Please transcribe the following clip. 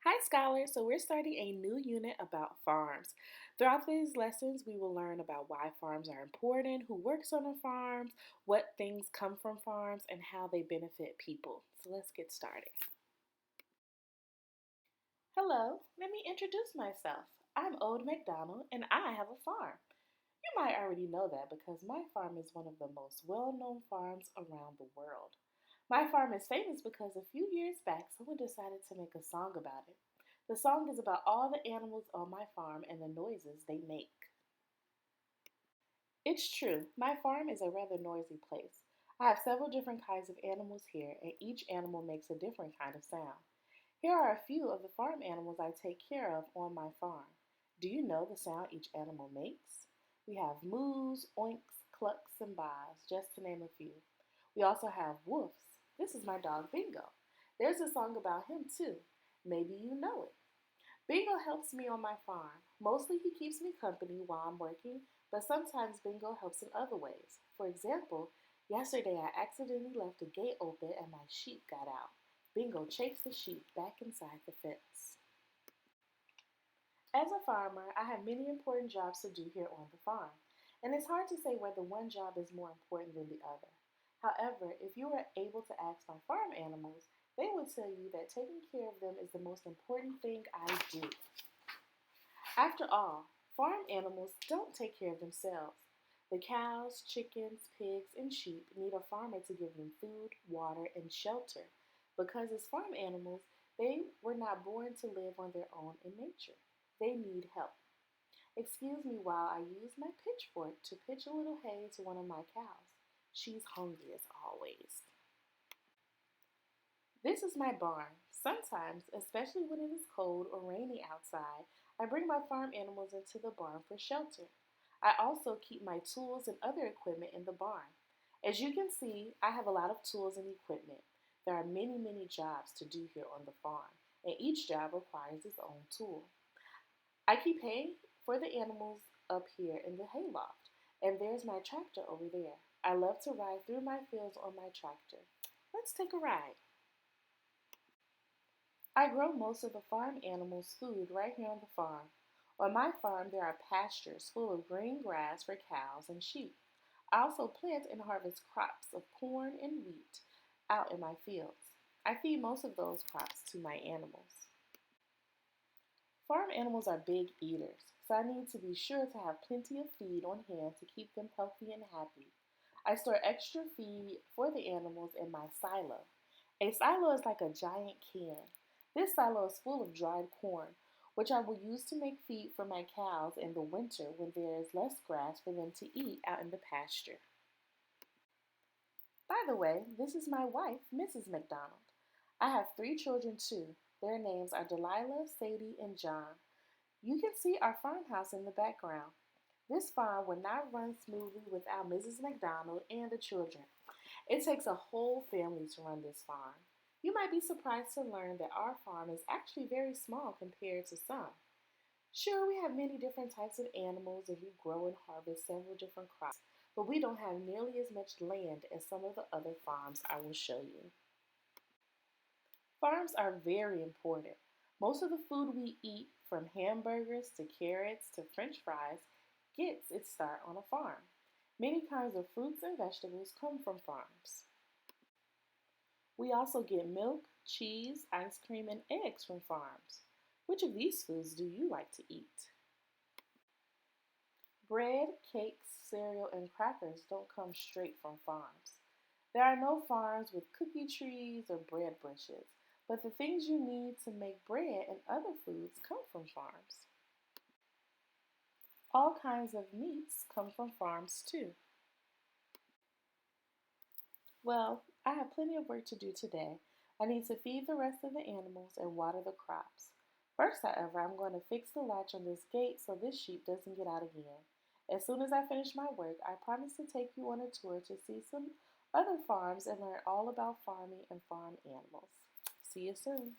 Hi, scholars. So, we're starting a new unit about farms. Throughout these lessons, we will learn about why farms are important, who works on the farms, what things come from farms, and how they benefit people. So, let's get started. Hello, let me introduce myself. I'm Ode McDonald, and I have a farm. You might already know that because my farm is one of the most well known farms around the world. My farm is famous because a few years back someone decided to make a song about it. The song is about all the animals on my farm and the noises they make. It's true, my farm is a rather noisy place. I have several different kinds of animals here, and each animal makes a different kind of sound. Here are a few of the farm animals I take care of on my farm. Do you know the sound each animal makes? We have moos, oinks, clucks, and baas, just to name a few. We also have woofs. This is my dog Bingo. There's a song about him too. Maybe you know it. Bingo helps me on my farm. Mostly he keeps me company while I'm working, but sometimes Bingo helps in other ways. For example, yesterday I accidentally left a gate open and my sheep got out. Bingo chased the sheep back inside the fence. As a farmer, I have many important jobs to do here on the farm, and it's hard to say whether one job is more important than the other. However, if you were able to ask my farm animals, they would tell you that taking care of them is the most important thing I do. After all, farm animals don't take care of themselves. The cows, chickens, pigs, and sheep need a farmer to give them food, water, and shelter because as farm animals, they were not born to live on their own in nature. They need help. Excuse me while I use my pitchfork to pitch a little hay to one of my cows. She's hungry as always. This is my barn. Sometimes, especially when it is cold or rainy outside, I bring my farm animals into the barn for shelter. I also keep my tools and other equipment in the barn. As you can see, I have a lot of tools and equipment. There are many jobs to do here on the farm, and each job requires its own tool. I keep hay for the animals up here in the hayloft, and there's my tractor over there. I love to ride through my fields on my tractor. Let's take a ride. I grow most of the farm animals' food right here on the farm. On my farm, there are pastures full of green grass for cows and sheep. I also plant and harvest crops of corn and wheat out in my fields. I feed most of those crops to my animals. Farm animals are big eaters, so I need to be sure to have plenty of feed on hand to keep them healthy and happy. I store extra feed for the animals in my silo. A silo is like a giant can. This silo is full of dried corn, which I will use to make feed for my cows in the winter when there is less grass for them to eat out in the pasture. By the way, this is my wife, Mrs. McDonald. I have three children too. Their names are Delilah, Sadie, and John. You can see our farmhouse in the background. This farm would not run smoothly without Mrs. McDonald and the children. It takes a whole family to run this farm. You might be surprised to learn that our farm is actually very small compared to some. Sure, we have many different types of animals and we grow and harvest several different crops, but we don't have nearly as much land as some of the other farms I will show you. Farms are very important. Most of the food we eat, from hamburgers to carrots to french fries, gets its start on a farm. Many kinds of fruits and vegetables come from farms. We also get milk, cheese, ice cream, and eggs from farms. Which of these foods do you like to eat? Bread, cakes, cereal, and crackers don't come straight from farms. There are no farms with cookie trees or bread bushes, but the things you need to make bread and other foods come from farms. All kinds of meats come from farms too. Well, I have plenty of work to do today. I need to feed the rest of the animals and water the crops. First, however, I'm going to fix the latch on this gate so this sheep doesn't get out again. As soon as I finish my work, I promise to take you on a tour to see some other farms and learn all about farming and farm animals. See you soon.